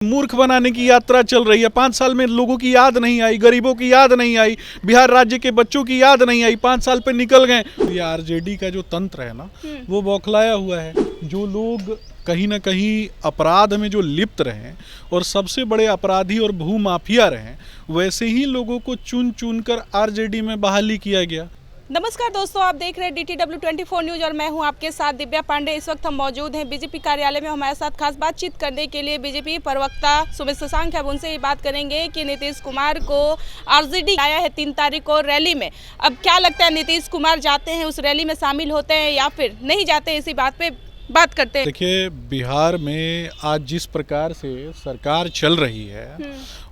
मूर्ख बनाने की यात्रा चल रही है। 5 साल में लोगों की याद नहीं आई, गरीबों की याद नहीं आई, बिहार राज्य के बच्चों की याद नहीं आई। 5 साल पे निकल गए। ये आरजेडी का जो तंत्र है ना, वो बौखलाया हुआ है। जो लोग कहीं ना कहीं अपराध में जो लिप्त रहे और सबसे बड़े अपराधी और भूमाफिया रहे, वैसे ही लोगों को चुन चुन कर आरजेडी में बहाली किया गया। नमस्कार दोस्तों, आप देख रहे हैं DTW 24 न्यूज़ और मैं हूं आपके साथ दिव्या पांडे। इस वक्त हम मौजूद हैं बीजेपी कार्यालय में। हमारे साथ खास बातचीत करने के लिए बीजेपी प्रवक्ता सुमित शशांक है। अब उनसे ये बात करेंगे कि नीतीश कुमार को आरजेडी आया है 3 तारीख को रैली में। अब क्या लगता है, नीतीश कुमार जाते हैं उस रैली में शामिल होते हैं या फिर नहीं जाते? इसी बात पे बात करते हैं। देखिए, बिहार में आज जिस प्रकार से सरकार चल रही है,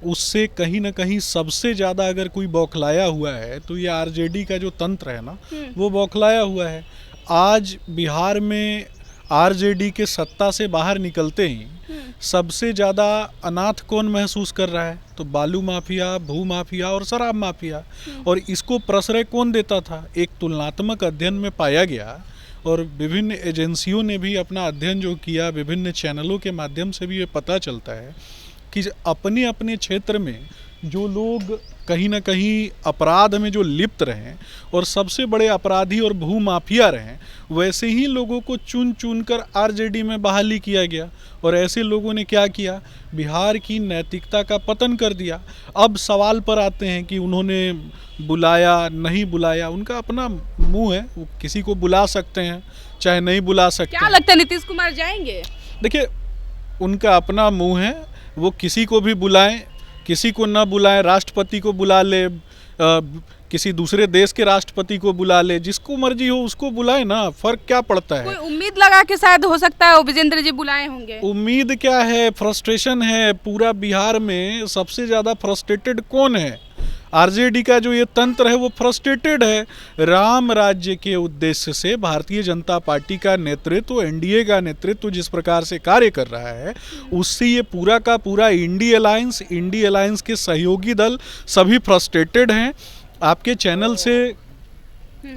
उससे कहीं ना कहीं सबसे ज़्यादा अगर कोई बौखलाया हुआ है तो ये आरजेडी का जो तंत्र है ना, वो बौखलाया हुआ है। आज बिहार में आरजेडी के सत्ता से बाहर निकलते ही सबसे ज़्यादा अनाथ कौन महसूस कर रहा है? तो बालू माफिया, भू माफिया और शराब माफिया। और इसको प्रश्रय कौन देता था? एक तुलनात्मक अध्ययन में पाया गया और विभिन्न एजेंसियों ने भी अपना अध्ययन जो किया, विभिन्न चैनलों के माध्यम से भी ये पता चलता है कि अपने अपने क्षेत्र में जो लोग कहीं ना कहीं अपराध में जो लिप्त रहे और सबसे बड़े अपराधी और भूमाफिया रहे, वैसे ही लोगों को चुन चुन कर आरजेडी में बहाली किया गया। और ऐसे लोगों ने क्या किया? बिहार की नैतिकता का पतन कर दिया। अब सवाल पर आते हैं कि उन्होंने बुलाया नहीं बुलाया, उनका अपना मुंह है, वो किसी को बुला सकते हैं चाहे नहीं बुला सकते। क्या लगता है, नीतीश कुमार जाएंगे? देखिए, उनका अपना मुंह है, वो किसी को भी बुलाएं, किसी को ना बुलाएं, राष्ट्रपति को बुला ले, किसी दूसरे देश के राष्ट्रपति को बुला ले, जिसको मर्जी हो उसको बुलाए ना, फर्क क्या पड़ता है? कोई उम्मीद लगा के शायद हो सकता है विजेंद्र जी बुलाए होंगे। उम्मीद क्या है? फ्रस्ट्रेशन है। पूरा बिहार में सबसे ज्यादा फ्रस्ट्रेटेड कौन है? आरजेडी का जो ये तंत्र है वो फ्रस्ट्रेटेड है। राम राज्य के उद्देश्य से भारतीय जनता पार्टी का नेतृत्व, एनडीए का नेतृत्व जिस प्रकार से कार्य कर रहा है, उससे ये पूरा का पूरा इंडी अलायंस के सहयोगी दल सभी फ्रस्ट्रेटेड हैं। आपके चैनल से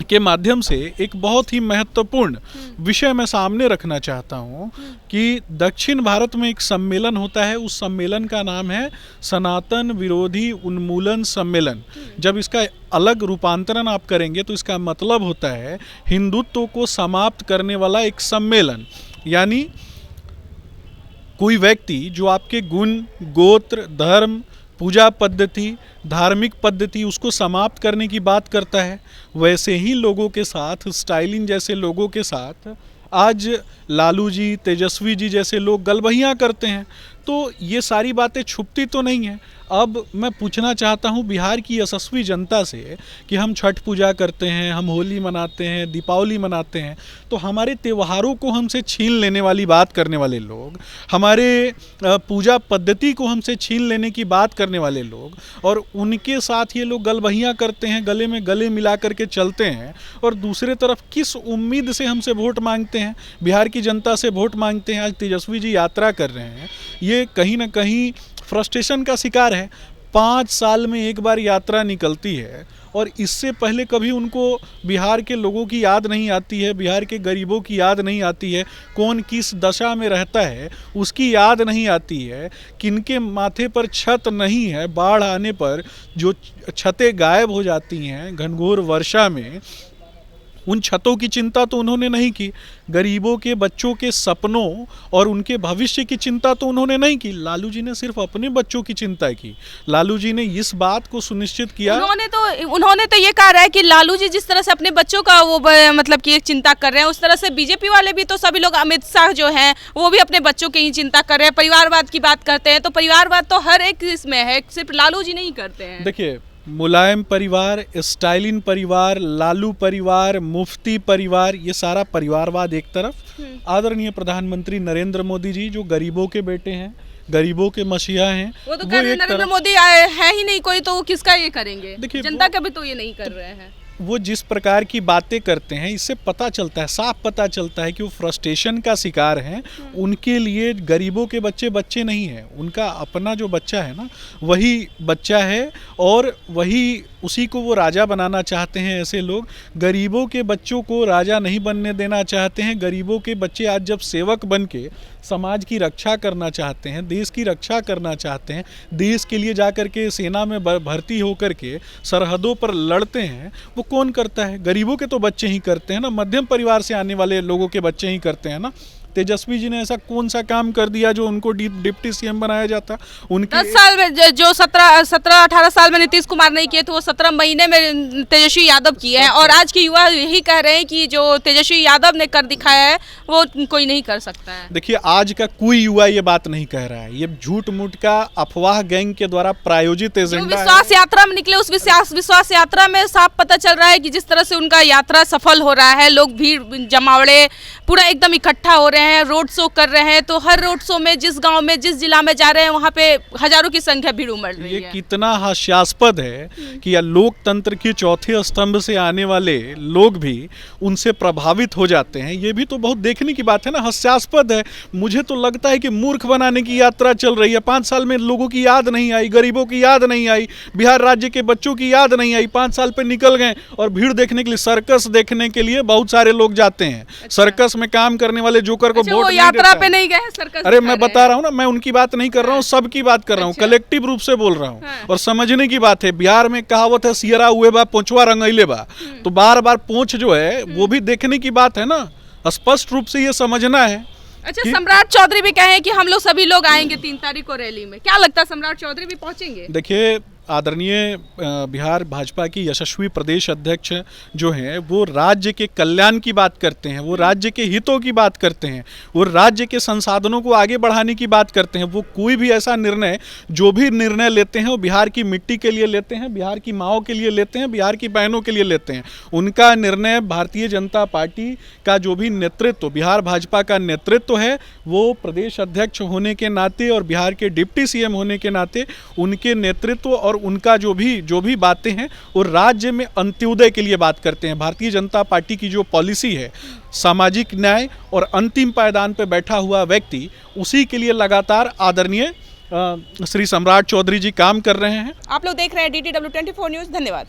के माध्यम से एक बहुत ही महत्वपूर्ण विषय मैं सामने रखना चाहता हूं कि दक्षिण भारत में एक सम्मेलन होता है। उस सम्मेलन का नाम है सनातन विरोधी उन्मूलन सम्मेलन। जब इसका अलग रूपांतरण आप करेंगे तो इसका मतलब होता है हिंदुत्व को समाप्त करने वाला एक सम्मेलन। यानी कोई व्यक्ति जो आपके गुण, गोत्र, धर्म, पूजा पद्धति, धार्मिक पद्धति उसको समाप्त करने की बात करता है, वैसे ही लोगों के साथ, स्टालिन जैसे लोगों के साथ आज लालू जी, तेजस्वी जी जैसे लोग गलबहियाँ करते हैं। तो ये सारी बातें छुपती तो नहीं हैं। अब मैं पूछना चाहता हूँ बिहार की यशस्वी जनता से कि हम छठ पूजा करते हैं, हम होली मनाते हैं, दीपावली मनाते हैं, तो हमारे त्योहारों को हमसे छीन लेने वाली बात करने वाले लोग, हमारे पूजा पद्धति को हमसे छीन लेने की बात करने वाले लोग, और उनके साथ ये लोग गलबहियाँ करते हैं, गले में गले मिला करके चलते हैं, और दूसरे तरफ किस उम्मीद से हमसे वोट मांगते हैं? बिहार की जनता से वोट मांगते हैं। आज तेजस्वी जी यात्रा कर रहे हैं, ये कहीं ना कहीं फ्रस्ट्रेशन का शिकार है। 5 साल में एक बार यात्रा निकलती है और इससे पहले कभी उनको बिहार के लोगों की याद नहीं आती है, बिहार के गरीबों की याद नहीं आती है, कौन किस दशा में रहता है उसकी याद नहीं आती है, किनके माथे पर छत नहीं है, बाढ़ आने पर जो छतें गायब हो जाती हैं घनघोर वर्षा में, उन छतों की चिंता तो उन्होंने नहीं की। गरीबों के बच्चों के सपनों और उनके भविष्य की चिंता तो उन्होंने नहीं की। लालू जी ने सिर्फ अपने बच्चों की चिंता की। लालू जी ने इस बात को सुनिश्चित किया, उन्होंने तो ये कहा है कि लालू जी जिस तरह से अपने बच्चों का वो मतलब कि चिंता कर रहे हैं, उस तरह से बीजेपी वाले भी तो सभी लोग, अमित शाह जो हैं वो भी अपने बच्चों की ही चिंता कर रहे हैं। परिवारवाद की बात करते हैं, तो परिवारवाद तो हर एक इसमें है, सिर्फ लालू जी नहीं करते हैं। देखिए, मुलायम परिवार, स्टालिन परिवार, लालू परिवार, मुफ्ती परिवार, ये सारा परिवारवाद एक तरफ। आदरणीय प्रधानमंत्री नरेंद्र मोदी जी जो गरीबों के बेटे हैं, गरीबों के मसीहा हैं, वो तो कह रहे हैं नरेंद्र मोदी है ही नहीं कोई, तो वो किसका ये करेंगे? देखिए, जनता का भी तो ये नहीं कर रहे हैं। वो जिस प्रकार की बातें करते हैं, इससे पता चलता है, साफ पता चलता है कि वो फ्रस्ट्रेशन का शिकार हैं। उनके लिए गरीबों के बच्चे नहीं हैं, उनका अपना जो बच्चा है ना, वही बच्चा है और वही उसी को वो राजा बनाना चाहते हैं। ऐसे लोग गरीबों के बच्चों को राजा नहीं बनने देना चाहते हैं। गरीबों के बच्चे आज जब सेवक बन के समाज की रक्षा करना चाहते हैं, देश की रक्षा करना चाहते हैं, देश के लिए जाकर के सेना में भर्ती होकर के सरहदों पर लड़ते हैं, वो कौन करता है? गरीबों के तो बच्चे ही करते हैं ना, मध्यम परिवार से आने वाले लोगों के बच्चे ही करते हैं ना। तेजस्वी जी ने ऐसा कौन सा काम कर दिया जो उनको डिप्टी सीएम बनाया जाता? उनके 10 साल में जो 17-18 साल में नीतीश कुमार नहीं किए थे, वो 17 महीने में तेजस्वी यादव किए हैं। और आज के युवा यही कह रहे हैं कि जो तेजस्वी यादव ने कर दिखाया है वो कोई नहीं कर सकता है। देखिए, आज का कोई युवा ये बात नहीं कह रहा है। ये झूठ मूठ का अफवाह गैंग के द्वारा प्रायोजित एजेंडा है। विश्वास यात्रा में निकले, उस विश्वास यात्रा में साफ पता चल रहा है कि जिस तरह से उनका यात्रा सफल हो रहा है, लोग भीड़ जमावड़े पूरा एकदम इकट्ठा हो रहे हैं, रोड शो कर रहे हैं। तो हर रोड शो में जिस गांव में जिस जिला में जा रहे हैं वहां पे हजारों की संख्या भीड़ उमड़ रही है। ये कितना हास्यास्पद है कि या लोकतंत्र के चौथे स्तंभ से आने वाले लोग भी उनसे प्रभावित हो जाते हैं। ये भी तो बहुत देखने की बात है ना, हास्यास्पद है। मुझे तो लगता है कि मूर्ख बनाने की यात्रा चल रही है। 5 साल में लोगों की याद नहीं आई, गरीबों की याद नहीं आई, बिहार राज्य के बच्चों की याद नहीं आई। 5 साल पे निकल गए और भीड़ देखने के लिए, सर्कस देखने के लिए बहुत सारे लोग जाते हैं। सर्कस में काम करने वाले जोकर को वोट यात्रा पे नहीं गए, सर्कस। अरे मैं बता रहा हूँ ना, मैं उनकी बात नहीं कर रहा हूँ, सबकी बात कर रहा हूँ, कलेक्टिव रूप से बोल रहा हूँ। और समझने की बात है, बिहार में कहावत है, सियरा हुए बा पोंछवा रंगैले बा। तो बार बार पोंछ जो है वो भी देखने की बात है ना, स्पष्ट रूप से ये समझना है। अच्छा, सम्राट चौधरी भी कहे कि हम लोग सभी लोग आएंगे 3 तारीख को रैली में। क्या लगता है, सम्राट चौधरी भी पहुंचेंगे? देखिए, आदरणीय बिहार भाजपा की यशस्वी प्रदेश अध्यक्ष जो हैं वो राज्य के कल्याण की बात करते हैं, वो राज्य के हितों की बात करते हैं, वो राज्य के संसाधनों को आगे बढ़ाने की बात करते हैं। वो कोई भी ऐसा निर्णय, जो भी निर्णय लेते हैं वो बिहार की मिट्टी के लिए लेते हैं, बिहार की माँओं के लिए लेते हैं, बिहार की बहनों के लिए लेते हैं। उनका निर्णय, भारतीय जनता पार्टी का जो भी नेतृत्व, बिहार भाजपा का नेतृत्व है, वो प्रदेश अध्यक्ष होने के नाते और बिहार के डिप्टी सीएम होने के नाते उनके नेतृत्व और उनका जो भी बातें हैं वो राज्य में अंत्योदय के लिए बात करते हैं। भारतीय जनता पार्टी की जो पॉलिसी है, सामाजिक न्याय और अंतिम पायदान पर बैठा हुआ व्यक्ति, उसी के लिए लगातार आदरणीय श्री सम्राट चौधरी जी काम कर रहे हैं। आप लोग देख रहे हैं DTW 24 न्यूज़। धन्यवाद।